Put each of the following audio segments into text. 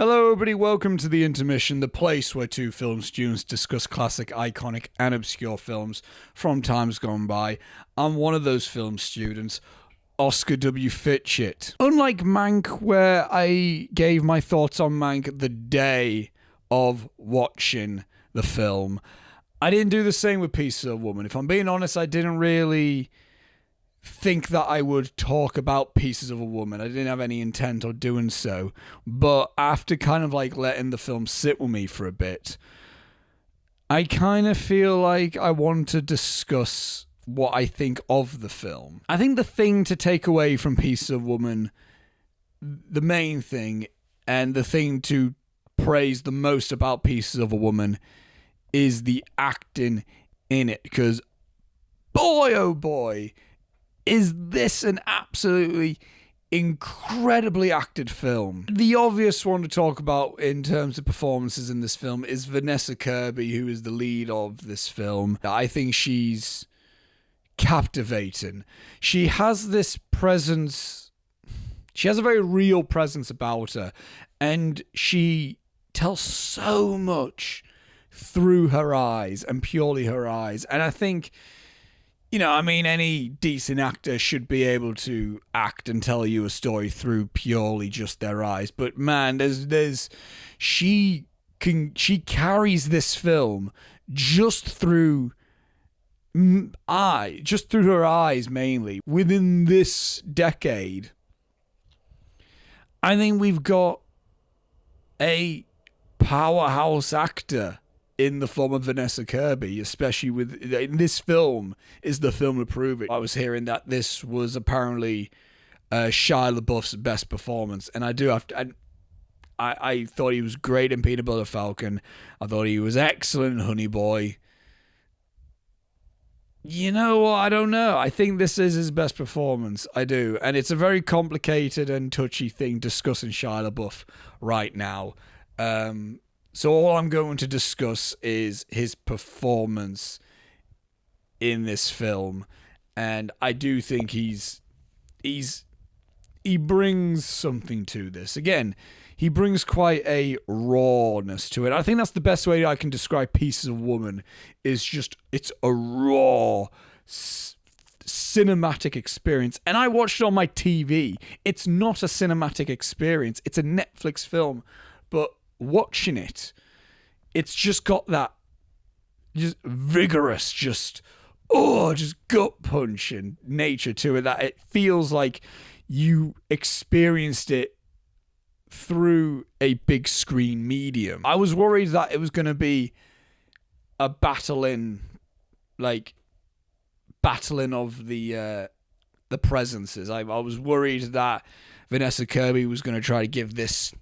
Hello everybody, welcome to the Intermission, the place where two film students discuss classic, iconic and obscure films from times gone by. I'm one of those film students, Oscar W. Fitchett. Unlike Mank, where I gave my thoughts on Mank the day of watching the film, I didn't do the same with Pieces of a Woman. If I'm being honest, I didn't really think that I would talk about Pieces of a Woman. I didn't have any intent of doing so. But after kind of like letting the film sit with me for a bit, I kind of feel like I want to discuss what I think of the film. I think the thing to take away from Pieces of a Woman, the main thing, and the thing to praise the most about Pieces of a Woman is the acting in it. Because boy, oh boy, is this an absolutely incredibly acted film. The obvious one to talk about in terms of performances in this film is Vanessa Kirby, who is the lead of this film. I think she's captivating. She has this presence. She has a very real presence about her, and she tells so much through her eyes and purely her eyes. And I think, any decent actor should be able to act and tell you a story through purely just their eyes. But man, she carries this film just through her eyes mainly. Within this decade, I think we've got a powerhouse actor in the form of Vanessa Kirby, especially in this film is the film to prove it. I was hearing that this was apparently Shia LaBeouf's best performance, and I thought he was great in Peanut Butter Falcon. I thought he was excellent in Honey Boy. You know what? I don't know. I think this is his best performance. I do, and it's a very complicated and touchy thing discussing Shia LaBeouf right now. So all I'm going to discuss is his performance in this film, and I do think he brings something to this. Again, he brings quite a rawness to it. I think that's the best way I can describe Pieces of Woman, is just it's a raw cinematic experience. And I watched it on my TV. It's not a cinematic experience. It's a Netflix film, but watching it's just got that just vigorous, just gut punching nature to it, that it feels like you experienced it through a big screen medium. I was worried that it was going to be a battling of the presences. I was worried that Vanessa Kirby was going to try to give this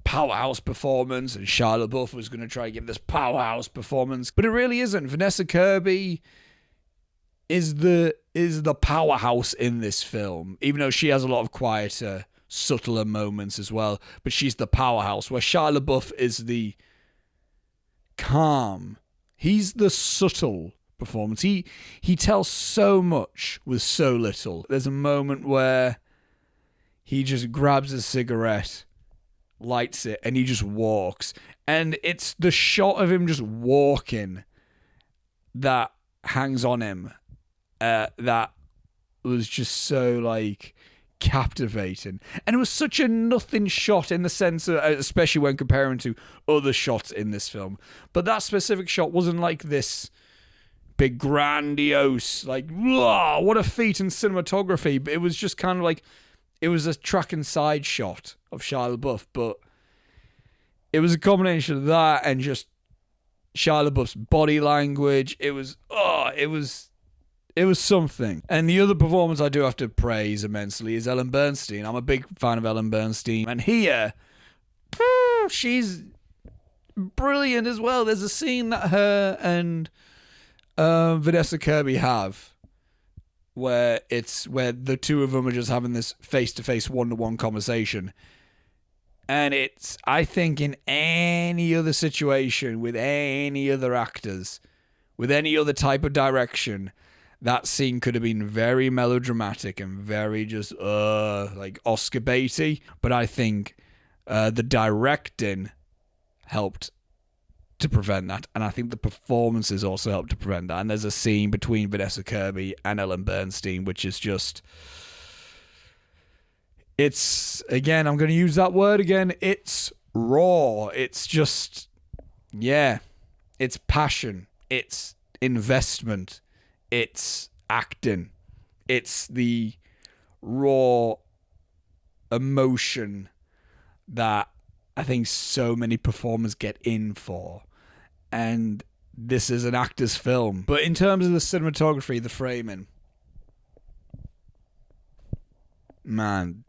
powerhouse performance, and Shia LaBeouf was going to try to give this powerhouse performance, but it really isn't. Vanessa Kirby is the powerhouse in this film, even though she has a lot of quieter, subtler moments as well, but she's the powerhouse, where Shia LaBeouf is the calm. He's the subtle performance. He tells so much with so little. There's a moment where he just grabs a cigarette, lights it, and he just walks, and it's the shot of him just walking that hangs on him, that was just so captivating. And it was such a nothing shot in the sense of, especially when comparing to other shots in this film, but that specific shot wasn't like this big grandiose, whoa, what a feat in cinematography, but it was just kind of it was a track and side shot of Shia LaBeouf, but it was a combination of that and just Shia LaBeouf's body language. It was something. And the other performance I do have to praise immensely is Ellen Bernstein. I'm a big fan of Ellen Bernstein, and here, she's brilliant as well. There's a scene that her and Vanessa Kirby have, where the two of them are just having this face-to-face, one-to-one conversation. And I think in any other situation, with any other actors, with any other type of direction, that scene could have been very melodramatic and very just, Oscar baity. But I think The directing helped to prevent that, and I think the performances also helped to prevent that. And there's a scene between Vanessa Kirby and Ellen Bernstein, which is just... It's, again, I'm going to use that word again, it's raw. It's just, yeah, it's passion. It's investment. It's acting. It's the raw emotion that I think so many performers get in for. And this is an actor's film. But in terms of the cinematography, the framing, man,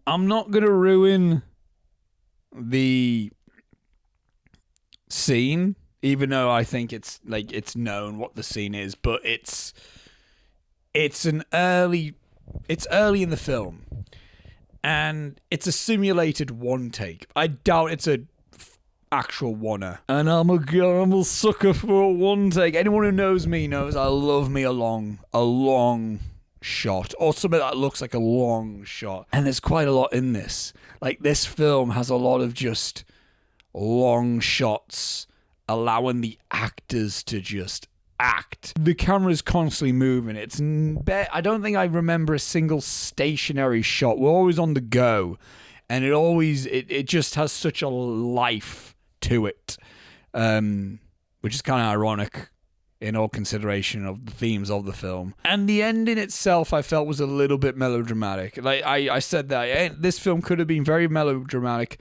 I'm not going to ruin the scene, even though I think it's like it's known what the scene is, but it's early in the film, and it's a simulated one take. I doubt it's a actual oneer, and I'm a sucker for a one take. Anyone who knows me knows I love me a long shot, or something that looks like a long shot, and there's quite a lot in this. Like, this film has a lot of just long shots, allowing the actors to just act. The camera's constantly moving. I don't think I remember a single stationary shot. We're always on the go, and it just has such a life to it, which is kind of ironic in all consideration of the themes of the film. And the ending itself, I felt, was a little bit melodramatic. Like I said that this film could have been very melodramatic,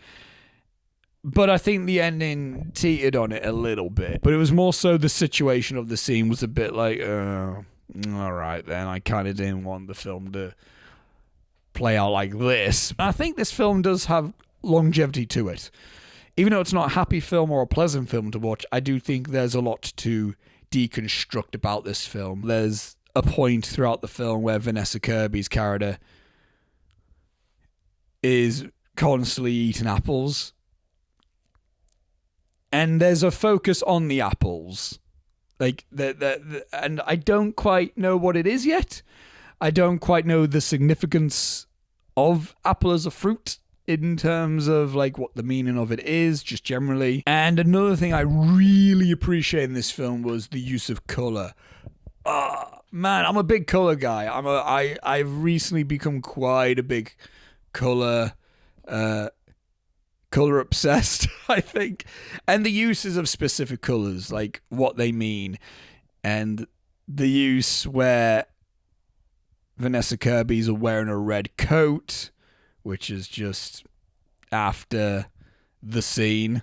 but I think the ending teetered on it a little bit. But it was more so the situation of the scene was a bit like, all right then, I kind of didn't want the film to play out like this. I think this film does have longevity to it. Even though it's not a happy film or a pleasant film to watch, I do think there's a lot to deconstruct about this film. There's a point throughout the film where Vanessa Kirby's character is constantly eating apples, and there's a focus on the apples, like and I don't quite know what it is yet. I don't quite know the significance of apple as a fruit in terms of like what the meaning of it is, just generally. And another thing I really appreciate in this film was the use of color. Man, I'm a big color guy. I've recently become quite a big color obsessed, I think. And the uses of specific colors, like what they mean, and the use where Vanessa Kirby's wearing a red coat, which is just after the scene.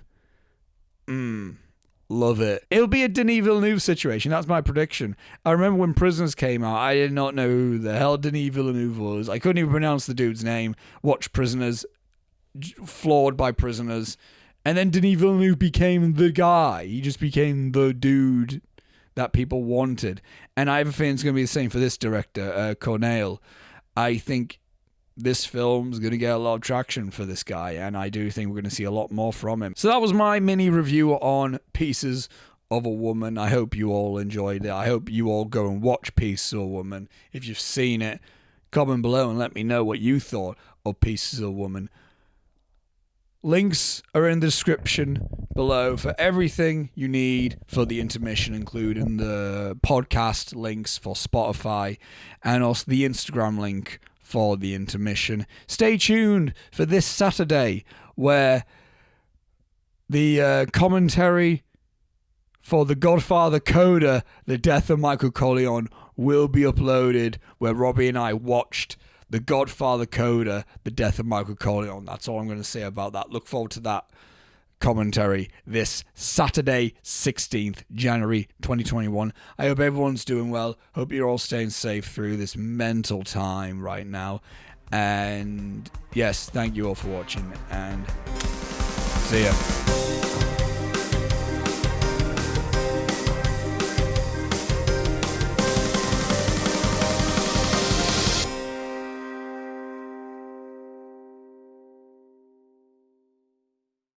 Love it. It'll be a Denis Villeneuve situation. That's my prediction. I remember when Prisoners came out, I did not know who the hell Denis Villeneuve was. I couldn't even pronounce the dude's name. Watched Prisoners, floored by Prisoners. And then Denis Villeneuve became the guy. He just became the dude that people wanted. And I have a feeling it's going to be the same for this director, Cornell. I think this film's going to get a lot of traction for this guy, and I do think we're going to see a lot more from him. So that was my mini review on Pieces of a Woman. I hope you all enjoyed it. I hope you all go and watch Pieces of a Woman. If you've seen it, comment below and let me know what you thought of Pieces of a Woman. Links are in the description below for everything you need for the intermission, including the podcast links for Spotify and also the Instagram link for the intermission. Stay tuned for this Saturday, where the commentary for The Godfather Coda, The Death of Michael Corleone, will be uploaded, where Robbie and I watched The Godfather Coda, The Death of Michael Corleone. That's all I'm going to say about that. Look forward to that commentary this Saturday, 16th January 2021. I hope everyone's doing well. Hope you're all staying safe through this mental time right now. And yes, thank you all for watching, and see ya.